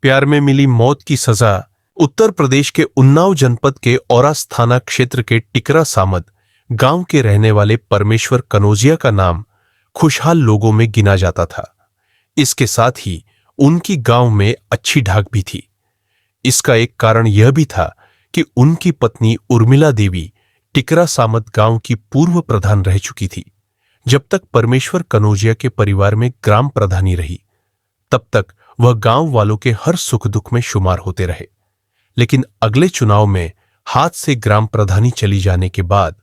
प्यार में मिली मौत की सजा। उत्तर प्रदेश के उन्नाव जनपद के औरास थाना क्षेत्र के टिकरा सामद गांव के रहने वाले परमेश्वर कनौजिया का नाम खुशहाल लोगों में गिना जाता था। इसके साथ ही उनकी गांव में अच्छी ढाक भी थी। इसका एक कारण यह भी था कि उनकी पत्नी उर्मिला देवी टिकरा सामद गांव की पूर्व प्रधान रह चुकी थी। जब तक परमेश्वर कनौजिया के परिवार में ग्राम प्रधानी रही, तब तक वह गांव वालों के हर सुख दुख में शुमार होते रहे। लेकिन अगले चुनाव में हाथ से ग्राम प्रधानी चली जाने के बाद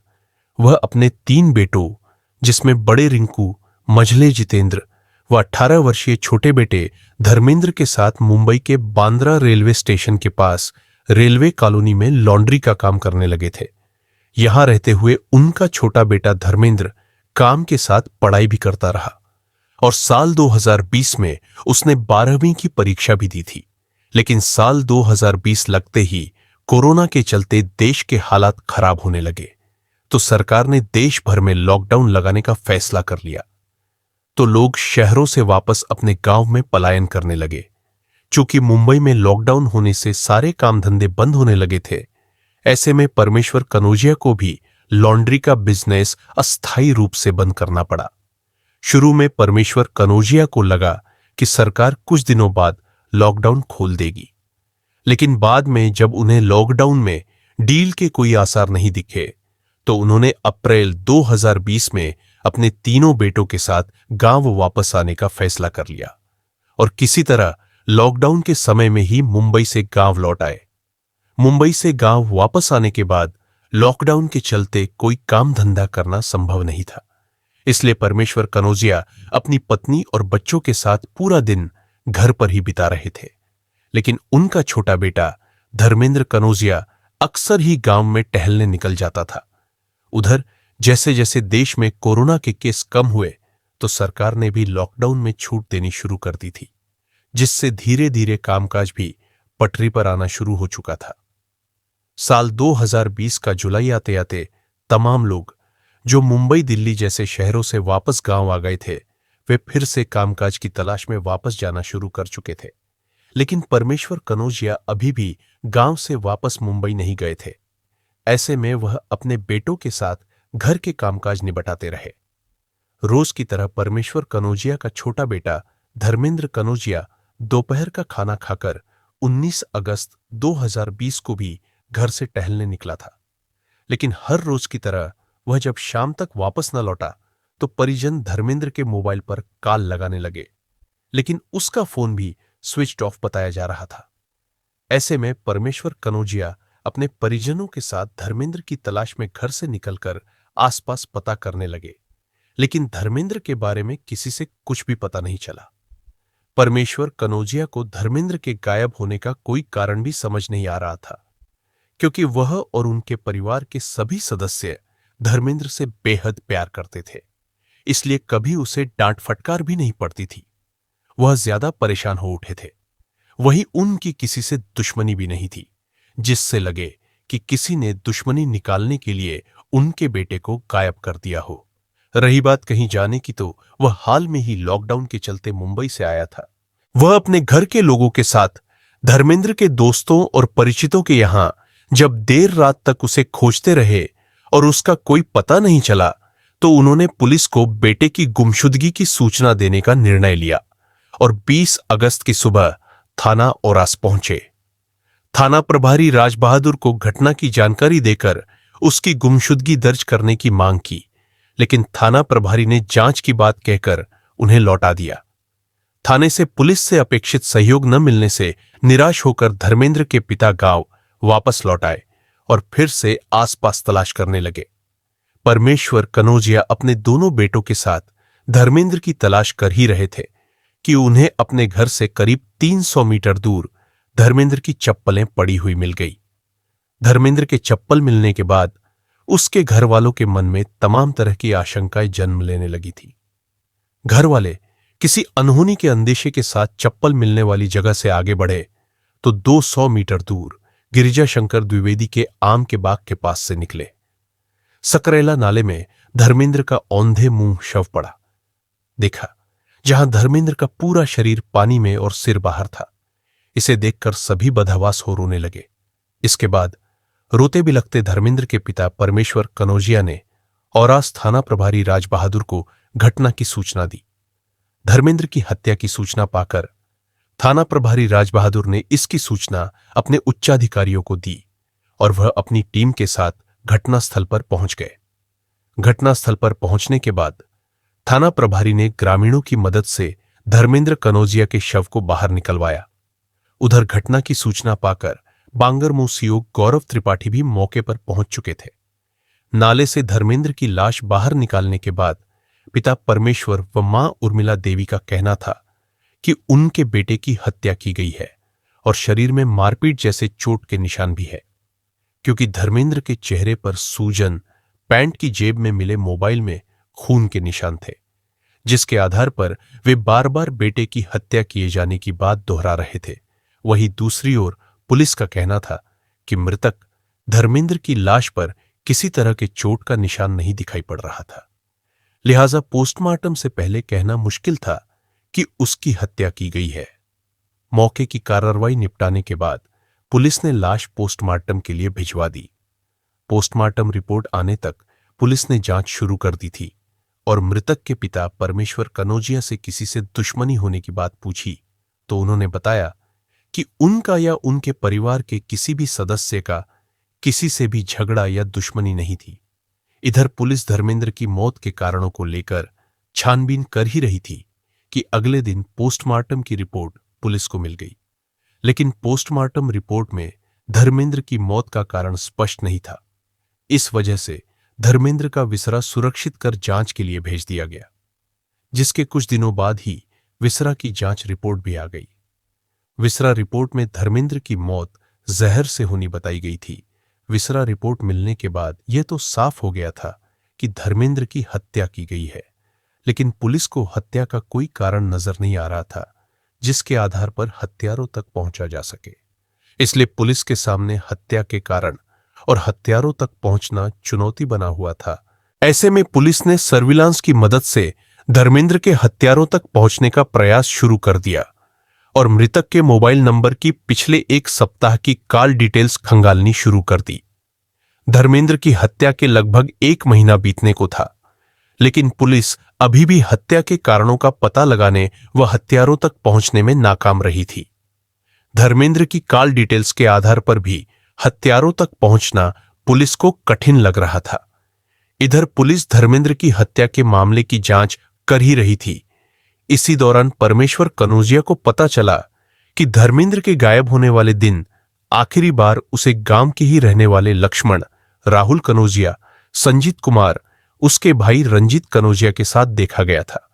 वह अपने 3 बेटों, जिसमें बड़े रिंकू, मझले जितेंद्र व 18 वर्षीय छोटे बेटे धर्मेंद्र के साथ मुंबई के बांद्रा रेलवे स्टेशन के पास रेलवे कॉलोनी में लॉन्ड्री का काम करने लगे थे। यहां रहते हुए उनका छोटा बेटा धर्मेंद्र काम के साथ पढ़ाई भी करता रहा और साल 2020 में उसने 12वीं की परीक्षा भी दी थी। लेकिन साल 2020 लगते ही कोरोना के चलते देश के हालात खराब होने लगे, तो सरकार ने देश भर में लॉकडाउन लगाने का फैसला कर लिया। तो लोग शहरों से वापस अपने गांव में पलायन करने लगे। चूंकि मुंबई में लॉकडाउन होने से सारे काम धंधे बंद होने लगे थे, ऐसे में परमेश्वर कनौजिया को भी लॉन्ड्री का बिजनेस अस्थायी रूप से बंद करना पड़ा। शुरू में परमेश्वर कनौजिया को लगा कि सरकार कुछ दिनों बाद लॉकडाउन खोल देगी, लेकिन बाद में जब उन्हें लॉकडाउन में डील के कोई आसार नहीं दिखे, तो उन्होंने अप्रैल 2020 में अपने तीनों बेटों के साथ गांव वापस आने का फैसला कर लिया और किसी तरह लॉकडाउन के समय में ही मुंबई से गांव लौट आए। मुंबई से गांव वापस आने के बाद लॉकडाउन के चलते कोई काम धंधा करना संभव नहीं था, इसलिए परमेश्वर कनौजिया अपनी पत्नी और बच्चों के साथ पूरा दिन घर पर ही बिता रहे थे। लेकिन उनका छोटा बेटा धर्मेंद्र कनौजिया अक्सर ही गांव में टहलने निकल जाता था। उधर जैसे जैसे देश में कोरोना के केस कम हुए, तो सरकार ने भी लॉकडाउन में छूट देनी शुरू कर दी थी, जिससे धीरे धीरे कामकाज भी पटरी पर आना शुरू हो चुका था। साल 2020 का जुलाई आते आते तमाम लोग जो मुंबई, दिल्ली जैसे शहरों से वापस गांव आ गए थे, वे फिर से कामकाज की तलाश में वापस जाना शुरू कर चुके थे। लेकिन परमेश्वर कनौजिया अभी भी गांव से वापस मुंबई नहीं गए थे। ऐसे में वह अपने बेटों के साथ घर के कामकाज निपटाते रहे। रोज की तरह परमेश्वर कनौजिया का छोटा बेटा धर्मेंद्र कनौजिया दोपहर का खाना खाकर 19 अगस्त 2020 को भी घर से टहलने निकला था। लेकिन हर रोज की तरह वह जब शाम तक वापस न लौटा, तो परिजन धर्मेंद्र के मोबाइल पर कॉल लगाने लगे, लेकिन उसका फोन भी स्विच ऑफ बताया जा रहा था। ऐसे में परमेश्वर कनौजिया अपने परिजनों के साथ धर्मेंद्र की तलाश में घर से निकलकर आसपास पता करने लगे, लेकिन धर्मेंद्र के बारे में किसी से कुछ भी पता नहीं चला। परमेश्वर कनौजिया को धर्मेंद्र के गायब होने का कोई कारण भी समझ नहीं आ रहा था, क्योंकि वह और उनके परिवार के सभी सदस्य धर्मेंद्र से बेहद प्यार करते थे, इसलिए कभी उसे डांट फटकार भी नहीं पड़ती थी। वह ज्यादा परेशान हो उठे थे। वहीं उनकी किसी से दुश्मनी भी नहीं थी, जिससे लगे कि किसी ने दुश्मनी निकालने के लिए उनके बेटे को गायब कर दिया हो। रही बात कहीं जाने की, तो वह हाल में ही लॉकडाउन के चलते मुंबई से आया था। वह अपने घर के लोगों के साथ धर्मेंद्र के दोस्तों और परिचितों के यहां जब देर रात तक उसे खोजते रहे और उसका कोई पता नहीं चला, तो उन्होंने पुलिस को बेटे की गुमशुदगी की सूचना देने का निर्णय लिया और 20 अगस्त की सुबह थाना औरास पहुंचे। थाना प्रभारी राज बहादुर को घटना की जानकारी देकर उसकी गुमशुदगी दर्ज करने की मांग की, लेकिन थाना प्रभारी ने जांच की बात कहकर उन्हें लौटा दिया। थाने से पुलिस से अपेक्षित सहयोग न मिलने से निराश होकर धर्मेंद्र के पिता गांव वापस लौट आए और फिर से आसपास तलाश करने लगे। परमेश्वर कनौजिया अपने दोनों बेटों के साथ धर्मेंद्र की तलाश कर ही रहे थे कि उन्हें अपने घर से करीब 300 मीटर दूर धर्मेंद्र की चप्पलें पड़ी हुई मिल गई। धर्मेंद्र के चप्पल मिलने के बाद उसके घर वालों के मन में तमाम तरह की आशंकाएं जन्म लेने लगी थी। घर वाले किसी अनहोनी के अंदेशे के साथ चप्पल मिलने वाली जगह से आगे बढ़े तो 200 मीटर दूर गिरिजा शंकर द्विवेदी के आम के बाग के पास से निकले। सकरेला नाले में धर्मेंद्र का औंधे मुंह शव पड़ा। देखा, जहां धर्मेंद्र का पूरा शरीर पानी में और सिर बाहर था। इसे देखकर सभी बदहवास हो रोने लगे। इसके बाद रोते बिलखते धर्मेंद्र के पिता परमेश्वर कनौजिया ने औरास थाना प्रभारी राजबहादुर को घटना की सूचना दी। धर्मेंद्र की हत्या की सूचना पाकर थाना प्रभारी राजबहादुर ने इसकी सूचना अपने उच्चाधिकारियों को दी और वह अपनी टीम के साथ घटनास्थल पर पहुंच गए। घटनास्थल पर पहुंचने के बाद थाना प्रभारी ने ग्रामीणों की मदद से धर्मेंद्र कनौजिया के शव को बाहर निकलवाया। उधर घटना की सूचना पाकर बांगरमऊ सीओ गौरव त्रिपाठी भी मौके पर पहुंच चुके थे। नाले से धर्मेंद्र की लाश बाहर निकालने के बाद पिता परमेश्वर व मां उर्मिला देवी का कहना था कि उनके बेटे की हत्या की गई है और शरीर में मारपीट जैसे चोट के निशान भी है, क्योंकि धर्मेंद्र के चेहरे पर सूजन, पैंट की जेब में मिले मोबाइल में खून के निशान थे, जिसके आधार पर वे बार बार बेटे की हत्या किए जाने की बात दोहरा रहे थे। वहीं दूसरी ओर पुलिस का कहना था कि मृतक धर्मेंद्र की लाश पर किसी तरह के चोट का निशान नहीं दिखाई पड़ रहा था, लिहाजा पोस्टमार्टम से पहले कहना मुश्किल था कि उसकी हत्या की गई है। मौके की कार्रवाई निपटाने के बाद पुलिस ने लाश पोस्टमार्टम के लिए भिजवा दी। पोस्टमार्टम रिपोर्ट आने तक पुलिस ने जांच शुरू कर दी थी और मृतक के पिता परमेश्वर कनौजिया से किसी से दुश्मनी होने की बात पूछी तो उन्होंने बताया कि उनका या उनके परिवार के किसी भी सदस्य का किसी से भी झगड़ा या दुश्मनी नहीं थी। इधर पुलिस धर्मेंद्र की मौत के कारणों को लेकर छानबीन कर ही रही थी कि अगले दिन पोस्टमार्टम की रिपोर्ट पुलिस को मिल गई, लेकिन पोस्टमार्टम रिपोर्ट में धर्मेंद्र की मौत का कारण स्पष्ट नहीं था। इस वजह से धर्मेंद्र का विसरा सुरक्षित कर जांच के लिए भेज दिया गया, जिसके कुछ दिनों बाद ही विसरा की जांच रिपोर्ट भी आ गई। विसरा रिपोर्ट में धर्मेंद्र की मौत जहर से होनी बताई गई थी। विसरा रिपोर्ट मिलने के बाद यह तो साफ हो गया था कि धर्मेंद्र की हत्या की गई है, लेकिन पुलिस को हत्या का कोई कारण नजर नहीं आ रहा था जिसके आधार पर हत्यारों तक पहुंचा जा सके। इसलिए पुलिस के सामने हत्या के कारण और हत्यारों तक पहुंचना चुनौती बना हुआ था। ऐसे में पुलिस ने सर्विलांस की मदद से धर्मेंद्र के हत्यारों तक पहुंचने का प्रयास शुरू कर दिया और मृतक के मोबाइल नंबर की पिछले एक सप्ताह की कॉल डिटेल्स खंगालनी शुरू कर दी। धर्मेंद्र की हत्या के लगभग 1 महीना बीतने को था, लेकिन पुलिस अभी भी हत्या के कारणों का पता लगाने व हत्यारों तक पहुंचने में नाकाम रही थी। धर्मेंद्र की कॉल डिटेल्स के आधार पर भी हत्यारों तक पहुंचना पुलिस को कठिन लग रहा था। इधर पुलिस धर्मेंद्र की हत्या के मामले की जांच कर ही रही थी। इसी दौरान परमेश्वर कनौजिया को पता चला कि धर्मेंद्र के गायब होने वाले दिन आखिरी बार उसे गांव के ही रहने वाले लक्ष्मण, राहुल कनौजिया, संजीत कुमार, उसके भाई रंजीत कनौजिया के साथ देखा गया था।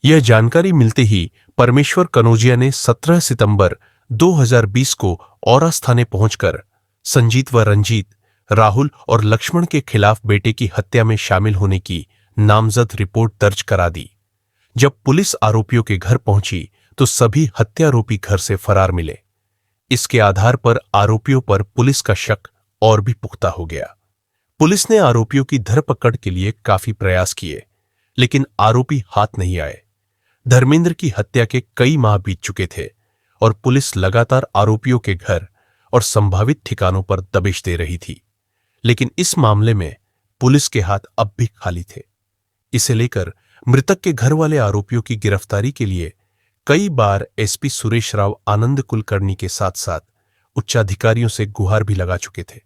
यह जानकारी मिलते ही परमेश्वर कनौजिया ने 17 सितंबर 2020 को औरास थाने पहुंचकर संजीत व रंजीत, राहुल और लक्ष्मण के खिलाफ बेटे की हत्या में शामिल होने की नामजद रिपोर्ट दर्ज करा दी। जब पुलिस आरोपियों के घर पहुंची तो सभी हत्यारोपी घर से फरार मिले। इसके आधार पर आरोपियों पर पुलिस का शक और भी पुख्ता हो गया। पुलिस ने आरोपियों की धरपकड़ के लिए काफी प्रयास किए, लेकिन आरोपी हाथ नहीं आए। धर्मेंद्र की हत्या के कई माह बीत चुके थे और पुलिस लगातार आरोपियों के घर और संभावित ठिकानों पर दबिश दे रही थी, लेकिन इस मामले में पुलिस के हाथ अब भी खाली थे। इसे लेकर मृतक के घर वाले आरोपियों की गिरफ्तारी के लिए कई बार एसपी सुरेश राव आनंद कुलकर्णी के साथ साथ उच्चाधिकारियों से गुहार भी लगा चुके थे।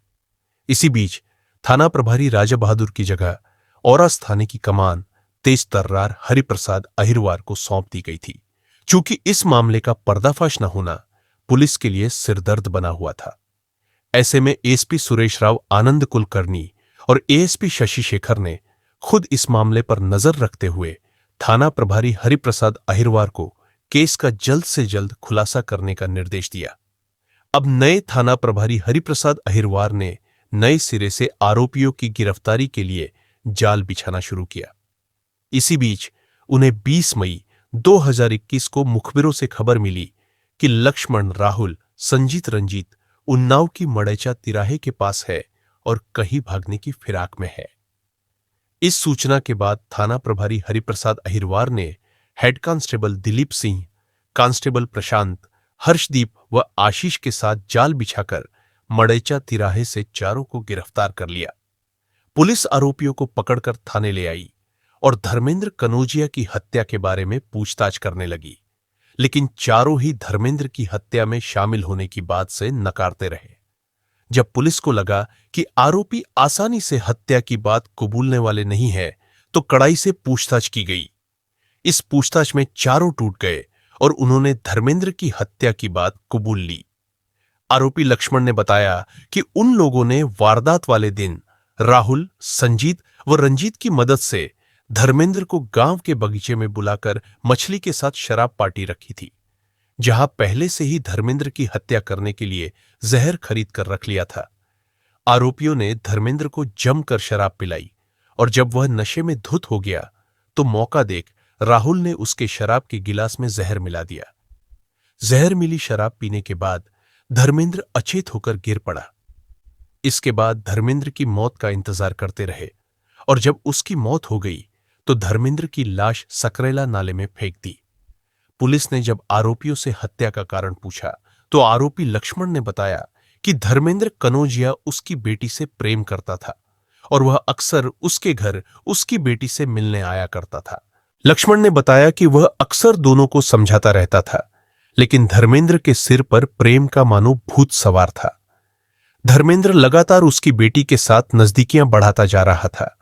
इसी बीच थाना प्रभारी राजा बहादुर की जगह औरास थाने की कमान तेज तर्रार हरिप्रसाद अहिरवार को सौंप दी गई थी। चूंकि इस मामले का पर्दाफाश न होना पुलिस के लिए सिरदर्द बना हुआ था, ऐसे में एसपी सुरेश राव आनंद कुलकर्णी और एएसपी शशि शेखर ने खुद इस मामले पर नजर रखते हुए थाना प्रभारी हरिप्रसाद अहिरवार को केस का जल्द से जल्द खुलासा करने का निर्देश दिया। अब नए थाना प्रभारी हरिप्रसाद अहिरवार ने नए सिरे से आरोपियों की गिरफ्तारी के लिए जाल बिछाना शुरू किया। इसी बीच उन्हें 20 मई 2021 को मुखबिरों से खबर मिली कि लक्ष्मण, राहुल, संजीत, रंजीत उन्नाव की मड़ैचा तिराहे के पास है और कहीं भागने की फिराक में है। इस सूचना के बाद थाना प्रभारी हरिप्रसाद अहिरवार ने head constable Dilip Singh, constable Prashant, Harshdeep व आशीष के साथ जाल बिछाकर मड़ैचा तिराहे से चारों को गिरफ्तार कर लिया। पुलिस आरोपियों को पकड़कर थाने ले आई और धर्मेंद्र कनौजिया की हत्या के बारे में पूछताछ करने लगी, लेकिन चारों ही धर्मेंद्र की हत्या में शामिल होने की बात से नकारते रहे। जब पुलिस को लगा कि आरोपी आसानी से हत्या की बात कबूलने वाले नहीं है, तो कड़ाई से पूछताछ की गई। इस पूछताछ में चारों टूट गए और उन्होंने धर्मेंद्र की हत्या की बात कबूल ली। आरोपी लक्ष्मण ने बताया कि उन लोगों ने वारदात वाले दिन राहुल, संजीत व रंजीत की मदद से धर्मेंद्र को गांव के बगीचे में बुलाकर मछली के साथ शराब पार्टी रखी थी, जहां पहले से ही धर्मेंद्र की हत्या करने के लिए जहर खरीद कर रख लिया था। आरोपियों ने धर्मेंद्र को जमकर शराब पिलाई और जब वह नशे में धुत हो गया तो मौका देख राहुल ने उसके शराब के गिलास में जहर मिला दिया। जहर मिली शराब पीने के बाद धर्मेंद्र अचेत होकर गिर पड़ा। इसके बाद धर्मेंद्र की मौत का इंतजार करते रहे और जब उसकी मौत हो गई तो धर्मेंद्र की लाश सकरेला नाले में फेंक दी। पुलिस ने जब आरोपियों से हत्या का कारण पूछा तो आरोपी लक्ष्मण ने बताया कि धर्मेंद्र कनौजिया उसकी बेटी से प्रेम करता था और वह अक्सर उसके घर उसकी बेटी से मिलने आया करता था। लक्ष्मण ने बताया कि वह अक्सर दोनों को समझाता रहता था, लेकिन धर्मेंद्र के सिर पर प्रेम का मानो भूत सवार था। धर्मेंद्र लगातार उसकी बेटी के साथ नजदीकियां बढ़ाता जा रहा था।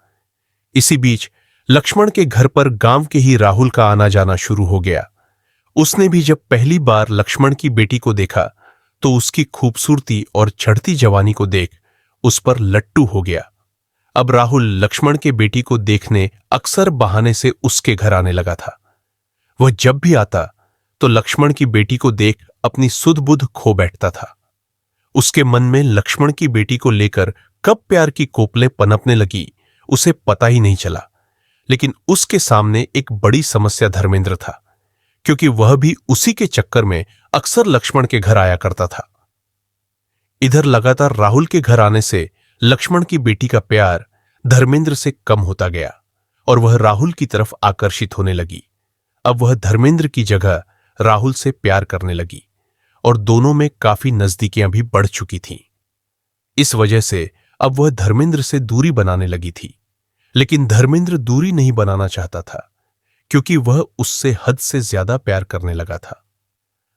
इसी बीच लक्ष्मण के घर पर गांव के ही राहुल का आना जाना शुरू हो गया। उसने भी जब पहली बार लक्ष्मण की बेटी को देखा तो उसकी खूबसूरती और चढ़ती जवानी को देख उस पर लट्टू हो गया। अब राहुल लक्ष्मण के बेटी को देखने अक्सर बहाने से उसके घर आने लगा था। वह जब भी आता तो लक्ष्मण की बेटी को देख अपनी सुध बुध खो बैठता था। उसके मन में लक्ष्मण की बेटी को लेकर कब प्यार की कोपलें पनपने लगी उसे पता ही नहीं चला, लेकिन उसके सामने एक बड़ी समस्या धर्मेंद्र था, क्योंकि वह भी उसी के चक्कर में अक्सर लक्ष्मण के घर आया करता था। इधर लगातार राहुल के घर आने से लक्ष्मण की बेटी का प्यार धर्मेंद्र से कम होता गया और वह राहुल की तरफ आकर्षित होने लगी। अब वह धर्मेंद्र की जगह राहुल से प्यार करने लगी और दोनों में काफी नजदीकियां भी बढ़ चुकी थीं। इस वजह से अब वह धर्मेंद्र से दूरी बनाने लगी थी, लेकिन धर्मेंद्र दूरी नहीं बनाना चाहता था, क्योंकि वह उससे हद से ज्यादा प्यार करने लगा था।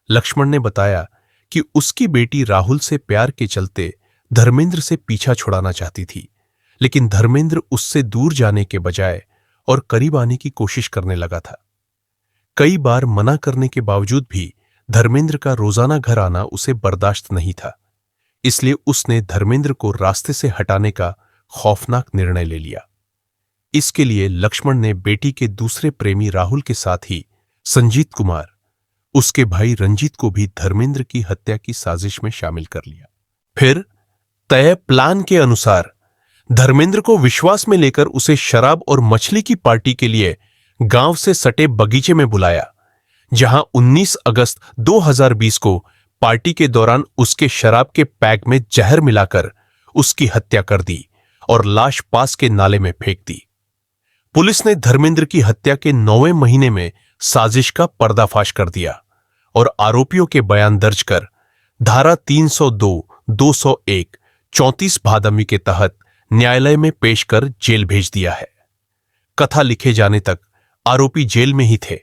लक्ष्मण ने बताया कि उसकी बेटी राहुल से प्यार के चलते धर्मेंद्र से पीछा छुड़ाना चाहती थी, लेकिन धर्मेंद्र उससे दूर जाने के बजाय और करीब आने की कोशिश करने लगा था। कई बार मना करने के बावजूद भी धर्मेंद्र का रोजाना घर आना उसे बर्दाश्त नहीं था, इसलिए उसने धर्मेंद्र को रास्ते से हटाने का खौफनाक निर्णय ले लिया। इसके लिए लक्ष्मण ने बेटी के दूसरे प्रेमी राहुल के साथ ही संजीत कुमार, उसके भाई रंजीत को भी धर्मेंद्र की हत्या की साजिश में शामिल कर लिया। फिर तय प्लान के अनुसार धर्मेंद्र को विश्वास में लेकर उसे शराब और मछली की पार्टी के लिए गांव से सटे बगीचे में बुलाया, जहां 19 अगस्त 2020 को पार्टी के दौरान उसके शराब के पैक में जहर मिलाकर उसकी हत्या कर दी और लाश पास के नाले में फेंक दी। पुलिस ने धर्मेंद्र की हत्या के 9वें महीने में साजिश का पर्दाफाश कर दिया और आरोपियों के बयान दर्ज कर धारा 302, 201, 34 भादमी के तहत न्यायालय में पेश कर जेल भेज दिया है। कथा लिखे जाने तक आरोपी जेल में ही थे